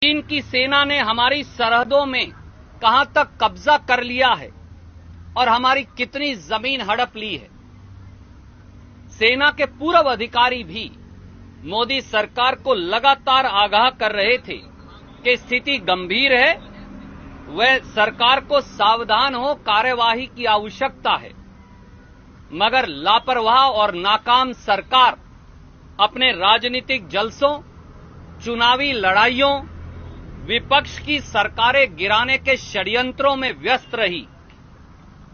चीन की सेना ने हमारी सरहदों में कहां तक कब्जा कर लिया है और हमारी कितनी जमीन हड़प ली है। सेना के पूर्व अधिकारी भी मोदी सरकार को लगातार आगाह कर रहे थे कि स्थिति गंभीर है, वह सरकार को सावधान हो, कार्यवाही की आवश्यकता है। मगर लापरवाह और नाकाम सरकार अपने राजनीतिक जलसों, चुनावी लड़ाइयों, विपक्ष की सरकारें गिराने के षड्यंत्रों में व्यस्त रही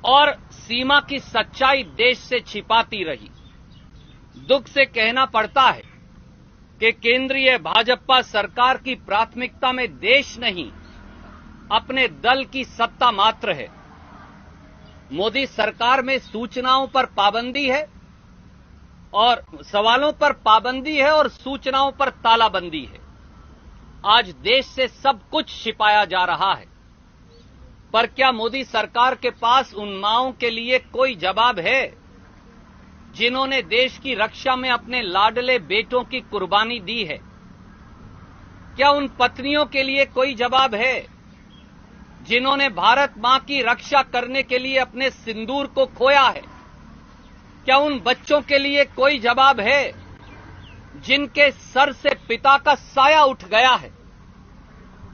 और सीमा की सच्चाई देश से छिपाती रही। दुख से कहना पड़ता है कि केंद्रीय भाजपा सरकार की प्राथमिकता में देश नहीं, अपने दल की सत्ता मात्र है। मोदी सरकार में सूचनाओं पर पाबंदी है और सवालों पर पाबंदी है और सूचनाओं पर तालाबंदी है। आज देश से सब कुछ छिपाया जा रहा है, पर क्या मोदी सरकार के पास उन माओं के लिए कोई जवाब है जिन्होंने देश की रक्षा में अपने लाडले बेटों की कुर्बानी दी है? क्या उन पत्नियों के लिए कोई जवाब है जिन्होंने भारत मां की रक्षा करने के लिए अपने सिंदूर को खोया है? क्या उन बच्चों के लिए कोई जवाब है जिनके सर से पिता का साया उठ गया है?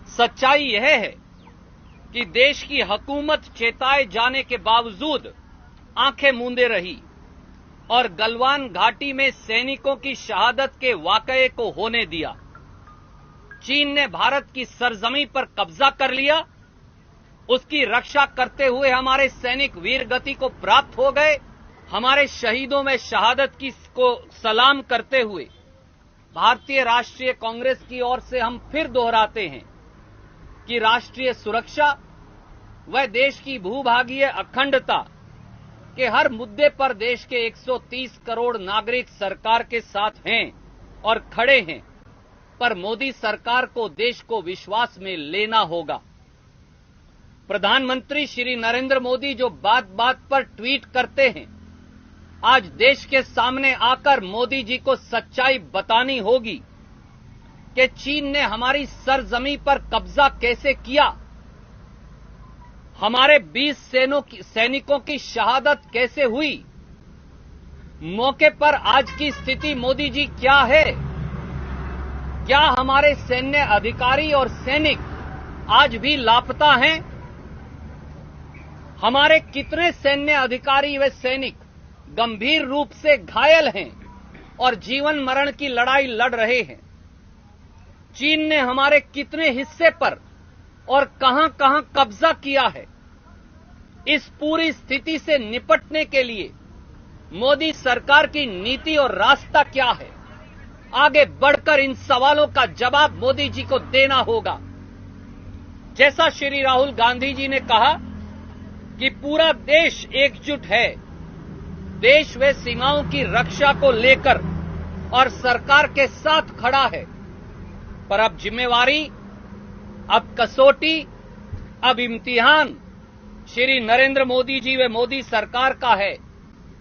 सच्चाई यह है कि देश की हुकूमत चेताए जाने के बावजूद आंखें मूंदे रही और गलवान घाटी में सैनिकों की शहादत के वाकये को होने दिया। चीन ने भारत की सरजमी पर कब्जा कर लिया, उसकी रक्षा करते हुए हमारे सैनिक वीरगति को प्राप्त हो गए। हमारे शहीदों में शहादत को सलाम करते हुए भारतीय राष्ट्रीय कांग्रेस की ओर से हम फिर दोहराते हैं कि राष्ट्रीय सुरक्षा व देश की भूभागीय अखंडता के हर मुद्दे पर देश के 130 करोड़ नागरिक सरकार के साथ हैं और खड़े हैं, पर मोदी सरकार को देश को विश्वास में लेना होगा। प्रधानमंत्री श्री नरेंद्र मोदी जो बात बात पर ट्वीट करते हैं, आज देश के सामने आकर मोदी जी को सच्चाई बतानी होगी कि चीन ने हमारी सरजमी पर कब्जा कैसे किया, हमारे 20 सैनिकों की शहादत कैसे हुई। मौके पर आज की स्थिति मोदी जी क्या है? क्या हमारे सैन्य अधिकारी और सैनिक आज भी लापता हैं? हमारे कितने सैन्य अधिकारी व सैनिक गंभीर रूप से घायल हैं और जीवन मरण की लड़ाई लड़ रहे हैं? चीन ने हमारे कितने हिस्से पर और कहां कहां कब्जा किया है? इस पूरी स्थिति से निपटने के लिए मोदी सरकार की नीति और रास्ता क्या है? आगे बढ़कर इन सवालों का जवाब मोदी जी को देना होगा। जैसा श्री राहुल गांधी जी ने कहा कि पूरा देश एकजुट है, देश व सीमाओं की रक्षा को लेकर और सरकार के साथ खड़ा है, पर अब जिम्मेवारी, अब कसौटी, अब इम्तिहान श्री नरेंद्र मोदी जी व मोदी सरकार का है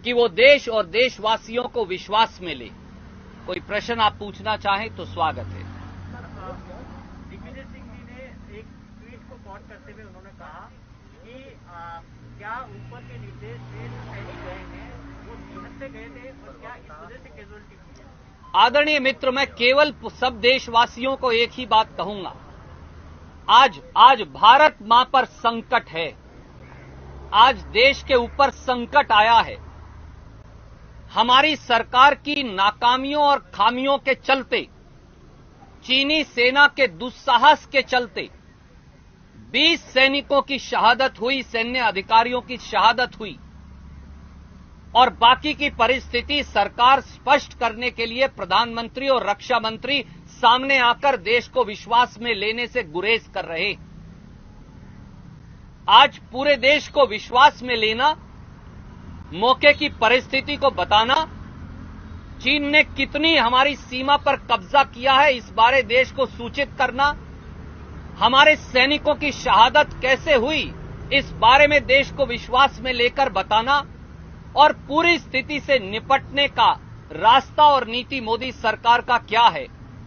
कि वो देश और देशवासियों को विश्वास में ले। कोई प्रश्न आप पूछना चाहें तो स्वागत है। दिग्विजय सिंह जी ने एक ट्वीट को कोट करते हुए उन्होंने कहा कि क्या ऊपर के निर्देश से जो सैनिक गए हैं वो सेहत से गए थे और क्या इस वजह से कैजुअलिटी हुई है? आदरणीय मित्र, मैं केवल सब देशवासियों को एक ही बात कहूंगा, आज भारत मां पर संकट है, आज देश के ऊपर संकट आया है। हमारी सरकार की नाकामियों और खामियों के चलते, चीनी सेना के दुस्साहस के चलते 20 सैनिकों की शहादत हुई, सैन्य अधिकारियों की शहादत हुई और बाकी की परिस्थिति सरकार स्पष्ट करने के लिए प्रधानमंत्री और रक्षा मंत्री सामने आकर देश को विश्वास में लेने से गुरेज कर रहे। आज पूरे देश को विश्वास में लेना, मौके की परिस्थिति को बताना, चीन ने कितनी हमारी सीमा पर कब्जा किया है इस बारे देश को सूचित करना, हमारे सैनिकों की शहादत कैसे हुई इस बारे में देश को विश्वास में लेकर बताना और पूरी स्थिति से निपटने का रास्ता और नीति मोदी सरकार का क्या है,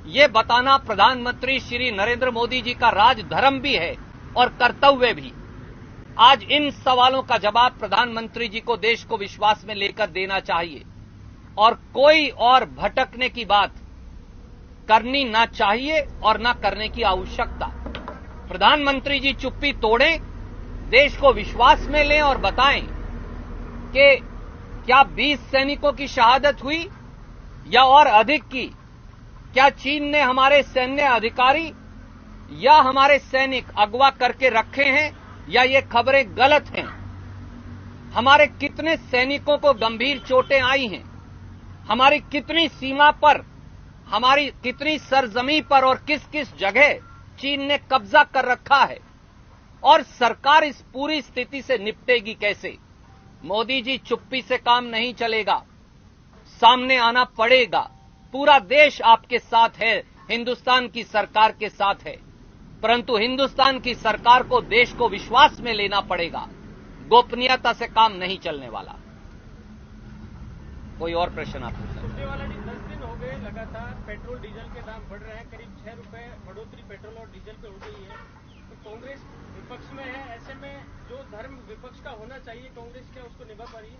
ये बताना प्रधानमंत्री श्री नरेंद्र मोदी जी का राजधर्म भी है और कर्तव्य भी। आज इन सवालों का जवाब प्रधानमंत्री जी को देश को विश्वास में लेकर देना चाहिए और कोई और भटकने की बात करनी ना चाहिए और ना करने की आवश्यकता। प्रधानमंत्री जी चुप्पी तोड़ें, देश को विश्वास में लें और बताएं कि क्या 20 सैनिकों की शहादत हुई या और अधिक की? क्या चीन ने हमारे सैन्य अधिकारी या हमारे सैनिक अगवा करके रखे हैं या ये खबरें गलत हैं? हमारे कितने सैनिकों को गंभीर चोटें आई हैं? हमारी कितनी सीमा पर, हमारी कितनी सरजमी पर और किस किस जगह चीन ने कब्जा कर रखा है? और सरकार इस पूरी स्थिति से निपटेगी कैसे? मोदी जी, चुप्पी से काम नहीं चलेगा, सामने आना पड़ेगा। पूरा देश आपके साथ है, हिंदुस्तान की सरकार के साथ है, परंतु हिंदुस्तान की सरकार को देश को विश्वास में लेना पड़ेगा। गोपनीयता से काम नहीं चलने वाला। कोई और प्रश्न आप पूछ सकते हैं? सुरजेवाला जी, 10 दिन हो गए लगातार पेट्रोल डीजल के दाम बढ़ रहे हैं, करीब 6 रुपए बढ़ोतरी पेट्रोल और डीजल पे हो गई है। तो कांग्रेस विपक्ष में है, ऐसे में जो धर्म विपक्ष का होना चाहिए कांग्रेस क्या उसको निभा पा रही है?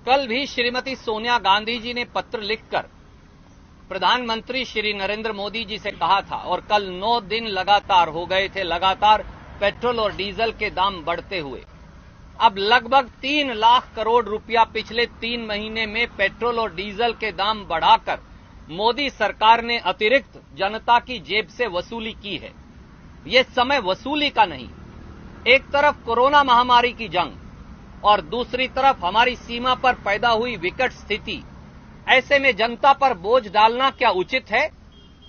कल भी श्रीमती सोनिया गांधी जी ने पत्र लिखकर प्रधानमंत्री श्री नरेंद्र मोदी जी से कहा था और कल 9 दिन लगातार हो गए थे लगातार पेट्रोल और डीजल के दाम बढ़ते हुए। अब लगभग 3 लाख करोड़ रुपया पिछले 3 महीने में पेट्रोल और डीजल के दाम बढ़ाकर मोदी सरकार ने अतिरिक्त जनता की जेब से वसूली की है। ये समय वसूली का नहीं। एक तरफ कोरोना महामारी की जंग और दूसरी तरफ हमारी सीमा पर पैदा हुई विकट स्थिति। ऐसे में जनता पर बोझ डालना क्या उचित है?